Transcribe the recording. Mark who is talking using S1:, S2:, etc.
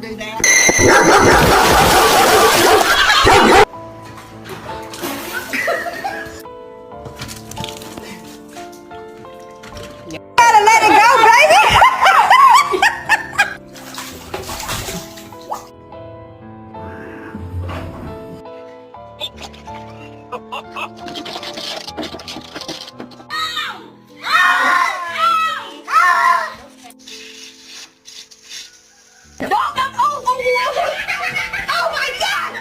S1: don't do that. You gotta let it go, baby. Oh my God!